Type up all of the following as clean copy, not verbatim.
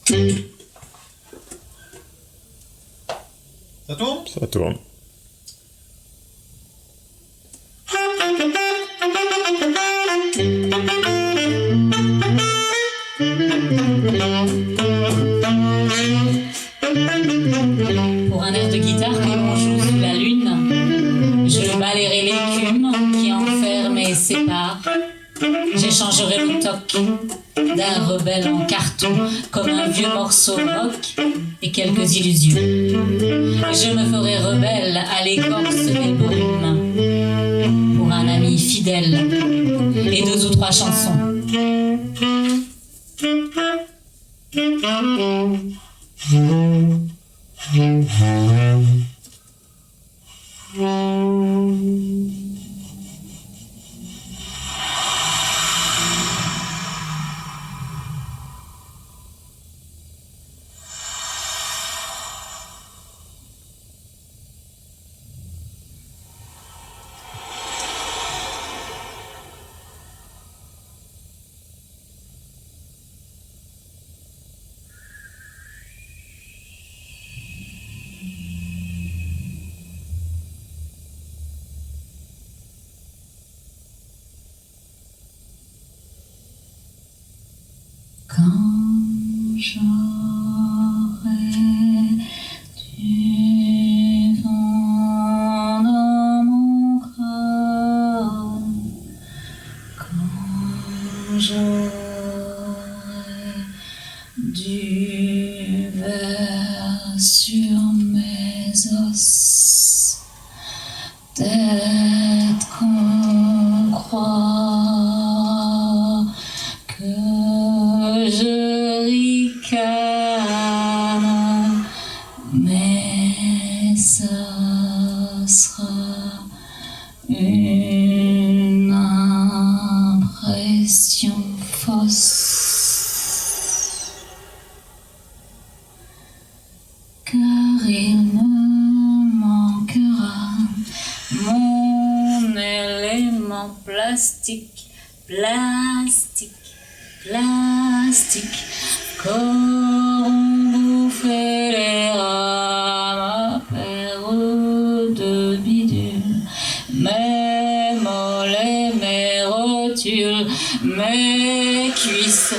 Ça tourne? Ça tourne. Pour un air de guitare que l'on joue sous la lune, je balayerai l'écume qui enferme et sépare. J'échangerai le toc d'un rebelle en carton comme un vieux morceau rock et quelques illusions. Je me ferai rebelle à l'écorce des brumes pour un ami fidèle et 2 ou 3 chansons. Quand j'aurai du vent dans mon corps, quand j'aurai du verre sur mes os, peut-être qu'on croit que je ricane, mais ça sera une impression fausse, car il me manquera mon élément plastique, qu'auront bouffé les rats, ma paire de bidule, mes mollets, mes rotules, mes cuisses,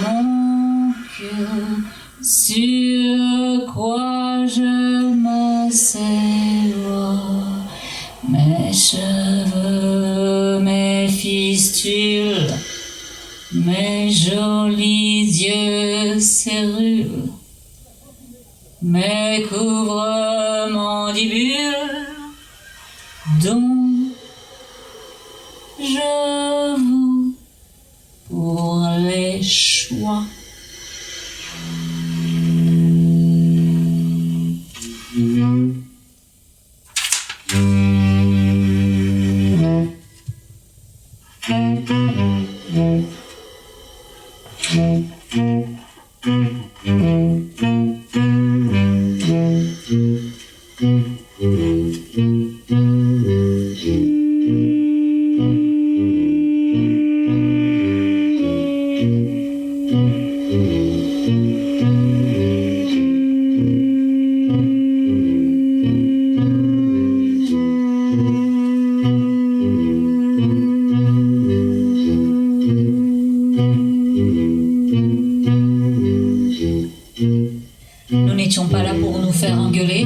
mon cul, sur quoi je me sévore, mes cheveux, mes fistules, mes jolis yeux cérules, mes couvre-mandibules, dont je vous pour les choix. Nous n'étions pas là pour nous faire engueuler,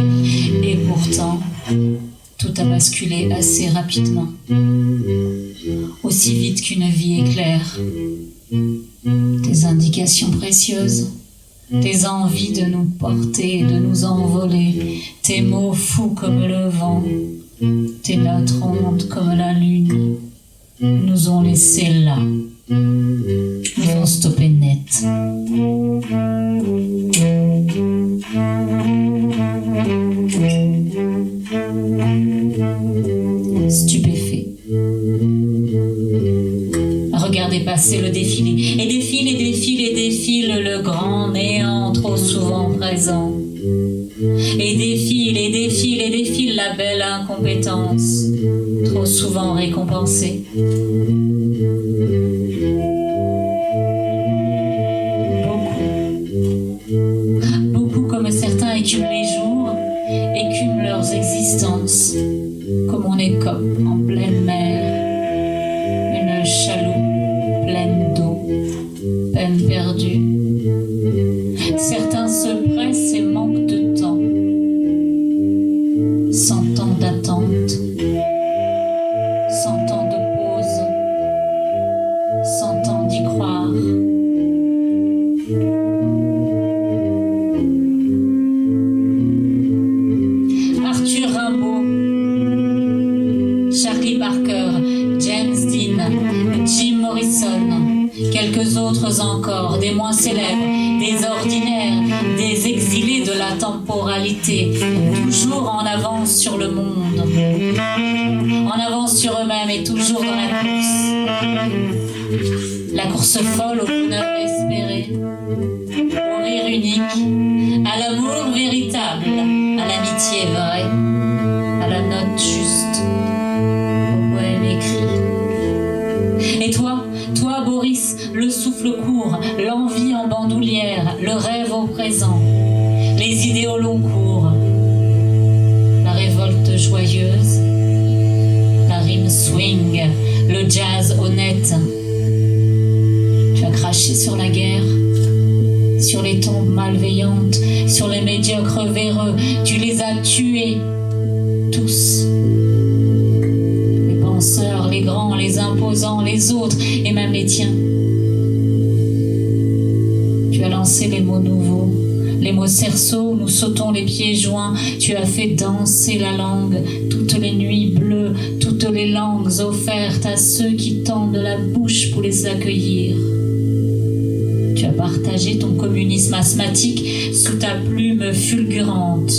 et pourtant, tout a basculé assez rapidement, aussi vite qu'une vie éclaire. Des indications précieuses, des envies de nous porter et de nous envoler, tes mots fous comme le vent, tes notes rondes comme la lune, nous ont laissés là, nous ont stoppé net. Stupéfait, à regarder passer le défilé, et défile, et défile, et défile le grand néant trop souvent présent. Et défile, et défile, et défile la belle incompétence trop souvent récompensée. Beaucoup peine perdue. Certains se pressent et manquent de temps. 100 ans d'attente, 100 ans de pause, 100 ans d'y croire. Arthur Rimbaud, Charlie Parker, James Dean, Jim Morrison, quelques autres encore, des moins célèbres, des ordinaires, des exilés de la temporalité, toujours en avance sur le monde, en avance sur eux-mêmes et toujours dans la course folle au bonheur espéré, au rire unique, à l'amour véritable, à l'amitié vraie, à la note juste, au poème écrit. Et toi, Boris, le souffle court, l'envie en bandoulière, le rêve au présent, les idées au long cours, la révolte joyeuse, la rime swing, le jazz honnête. Tu as craché sur la guerre, sur les tombes malveillantes, sur les médiocres véreux, tu les as tués, tous. Les penseurs, les grands, les imposants, les autres, et même les tiens. Tu as lancé les mots nouveaux, les mots cerceaux où nous sautons les pieds joints. Tu as fait danser la langue, toutes les nuits bleues, toutes les langues offertes à ceux qui tendent la bouche pour les accueillir. Tu as partagé ton communisme asthmatique sous ta plume fulgurante.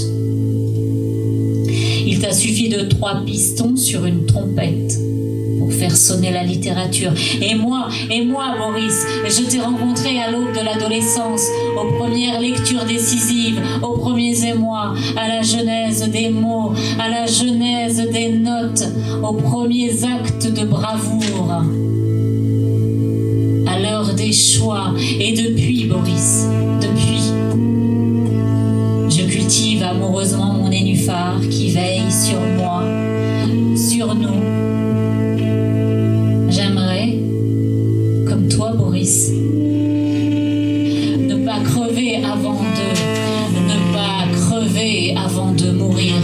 Il t'a suffi de 3 pistons sur une trompette pour faire sonner la littérature. Et moi, Boris, je t'ai rencontré à l'aube de l'adolescence, aux premières lectures décisives, aux premiers émois, à la genèse des mots, à la genèse des notes, aux premiers actes de bravoure, à l'heure des choix. Et depuis, Boris, depuis, je cultive amoureusement mon nénuphar qui veille sur moi, sur nous. J'aimerais, comme toi, Boris, ne pas crever avant de mourir.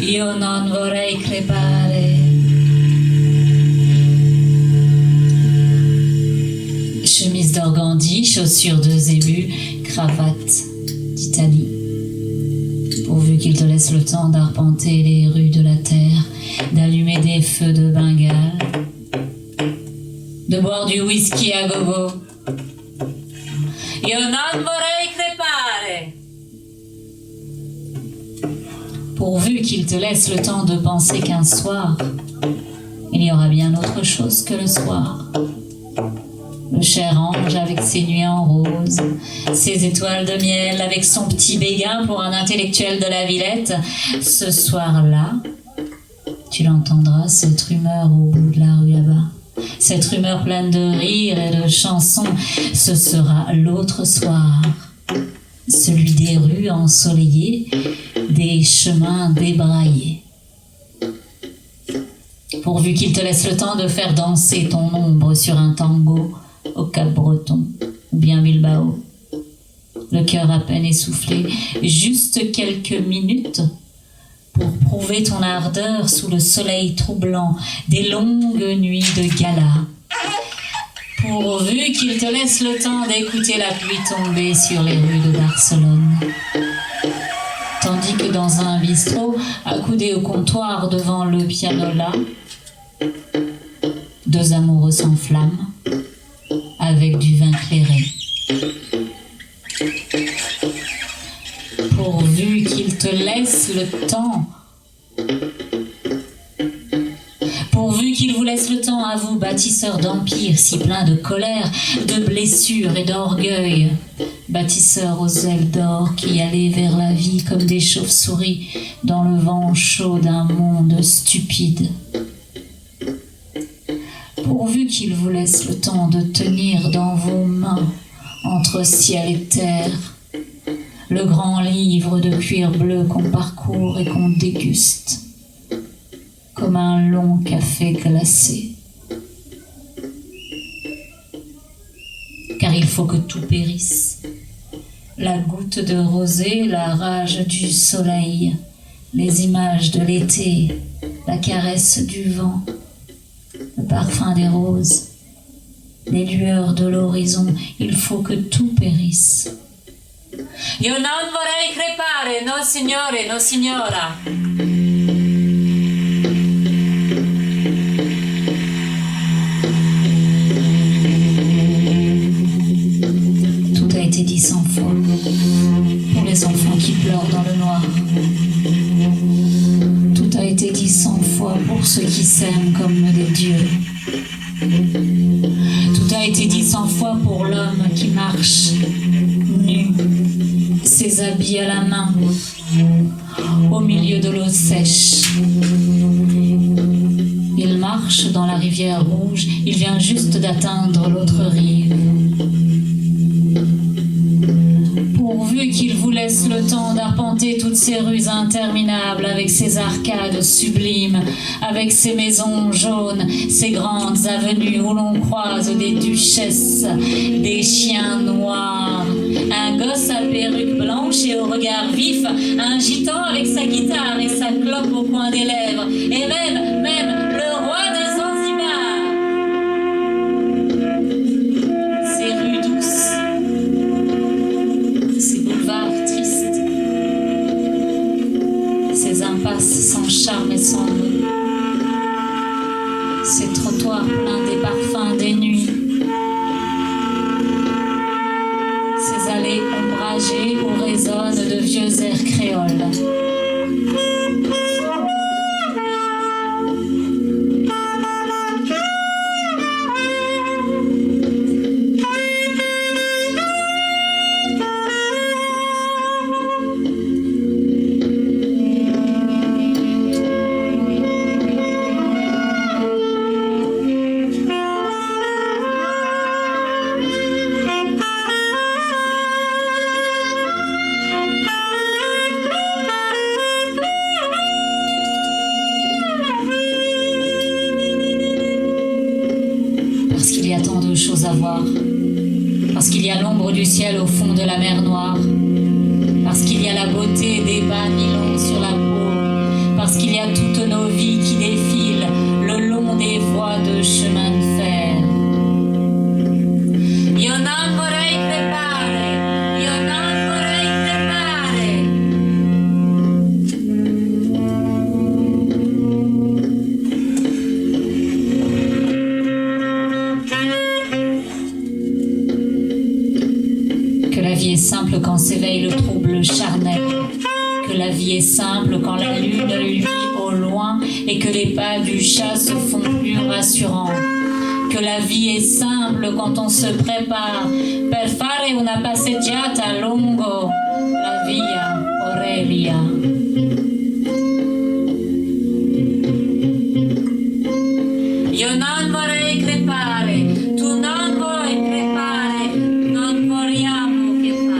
Io non vorrei crepare. Chemise d'organdi, chaussures de zébu, cravate d'Italie. Pourvu qu'il te laisse le temps d'arpenter les rues de la terre, d'allumer des feux de Bengale, de boire du whisky à gogo. Io non vorrei crepare. Pourvu qu'il te laisse le temps de penser qu'un soir, il y aura bien autre chose que le soir. Le cher ange avec ses nuits en rose, ses étoiles de miel, avec son petit béguin pour un intellectuel de la Villette. Ce soir-là, tu l'entendras, cette rumeur au bout de la rue là-bas. Cette rumeur pleine de rires et de chansons, ce sera l'autre soir. Celui des rues ensoleillées, des chemins débraillés. Pourvu qu'il te laisse le temps de faire danser ton ombre sur un tango au Cap-Breton ou bien Bilbao. Le cœur à peine essoufflé, juste quelques minutes pour prouver ton ardeur sous le soleil troublant des longues nuits de gala. Pourvu qu'il te laisse le temps d'écouter la pluie tomber sur les rues de Barcelone. Tandis que dans un bistrot, accoudé au comptoir devant le piano là, deux amoureux s'enflamment avec du vin clairé. Pourvu qu'il te laisse le temps. Pourvu qu'il vous laisse le temps à vous, bâtisseurs d'empires si pleins de colère, de blessures et d'orgueil, bâtisseurs aux ailes d'or qui allaient vers la vie comme des chauves-souris dans le vent chaud d'un monde stupide. Pourvu qu'il vous laisse le temps de tenir dans vos mains, entre ciel et terre, le grand livre de cuir bleu qu'on parcourt et qu'on déguste, comme un long café glacé. Car il faut que tout périsse. La goutte de rosée, la rage du soleil, les images de l'été, la caresse du vent, le parfum des roses, les lueurs de l'horizon, il faut que tout périsse. Io non vorrei crepare, no signore, no signora. Tout a été dit 100 fois pour les enfants qui pleurent dans le noir. Tout a été dit 100 fois pour ceux qui s'aiment comme des dieux. Tout a été dit 100 fois pour l'homme qui marche nu, ses habits à la main, au milieu de l'eau sèche. Il marche dans la rivière rouge, il vient juste d'atteindre l'autre rive. Pourvu qu'il vous laisse le temps d'arpenter toutes ces rues interminables avec ses arcades sublimes, avec ses maisons jaunes, ces grandes avenues où l'on croise des duchesses, des chiens noirs, un gosse à perruque blanche et au regard vif, un gitan avec sa guitare et sa clope au coin des lèvres, et même le roi de Zanzibar. Ces rues douces, ces boulevards tristes, ces impasses sans charme et sans nom, ces trottoirs pleins des parfums des nuits, ces allées ombragées où résonnent de vieux airs créoles. Parce qu'il y a tant de choses à voir, parce qu'il y a l'ombre du ciel au fond de la mer Noire, parce qu'il y a la beauté des bas nylons sur la peau, parce qu'il y a toutes nos vies qui défilent le long des voies de chemin de fer. Io non vorrei crepare, io non vorrei crepare. est simple quand s'éveille le trouble charnel, que la vie est simple quand la lune luit au loin et que les pas du chat se font plus rassurants, que la vie est simple quand on se prépare per fare una passeggiata lungo la via Aurelia. Io non vorrei crepare, tu non vuoi crepare, non vogliamo che fare.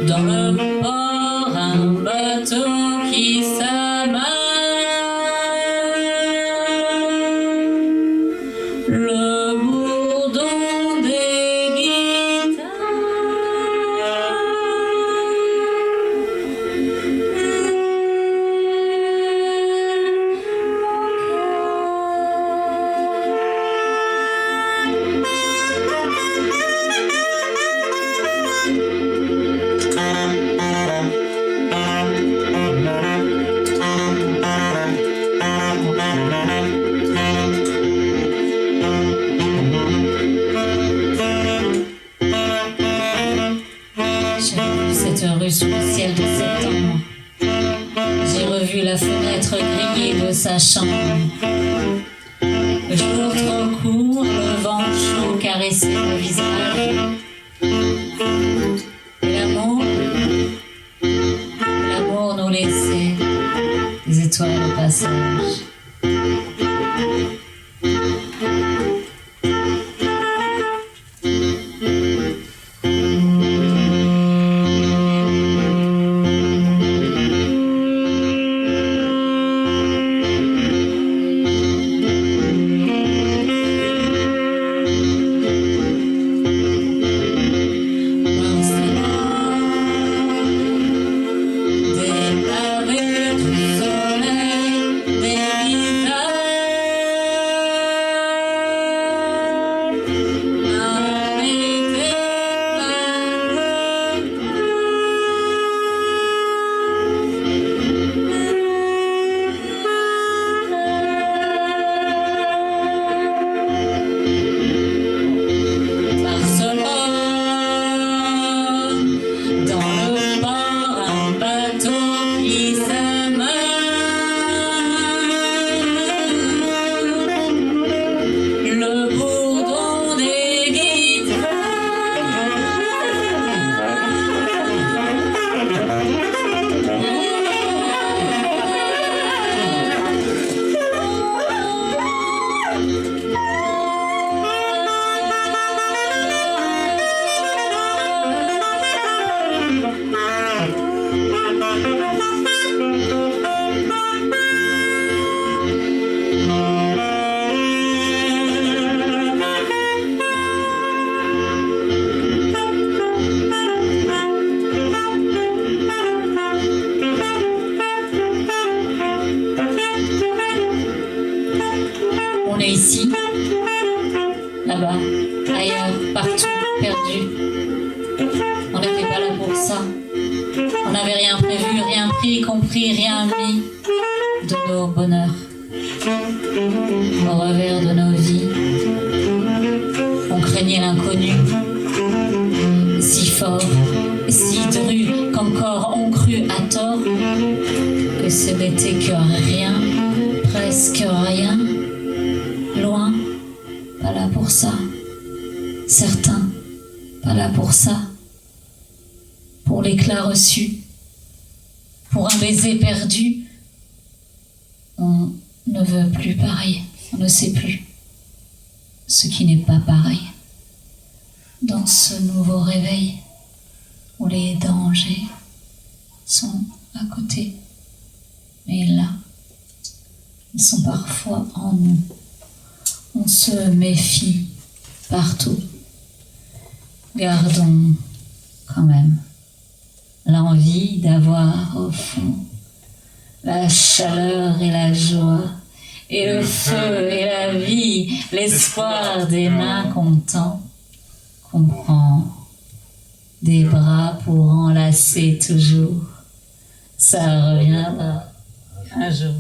Dans le port, un bateau qui s'amarre. Le bourdon des guitares. Cette rue sous le ciel de septembre, j'ai revu la fenêtre grillée de sa chambre. Le jour trop court, le vent chaud caressait le visage. Et l'amour nous laissait des étoiles au passage. Le bourdon des là-bas, ailleurs, partout, perdu. On n'était pas là pour ça. On n'avait rien prévu, rien pris, compris, rien mis de nos bonheurs. Au revers de nos vies, on craignait l'inconnu, si fort, si dru, qu'encore on crut à tort que ce n'était que rien, presque rien, loin, pas là pour ça, certain, pas là pour ça, pour l'éclat reçu, pour un baiser perdu, on ne veut plus pareil, on ne sait plus ce qui n'est pas pareil. Dans ce nouveau réveil où les dangers sont à côté, mais là, ils sont parfois en nous. On se méfie partout. Gardons quand même l'envie d'avoir au fond la chaleur et la joie, et le feu et la vie, l'espoir des mains qu'on tend, qu'on prend des bras pour enlacer toujours. Ça reviendra un jour.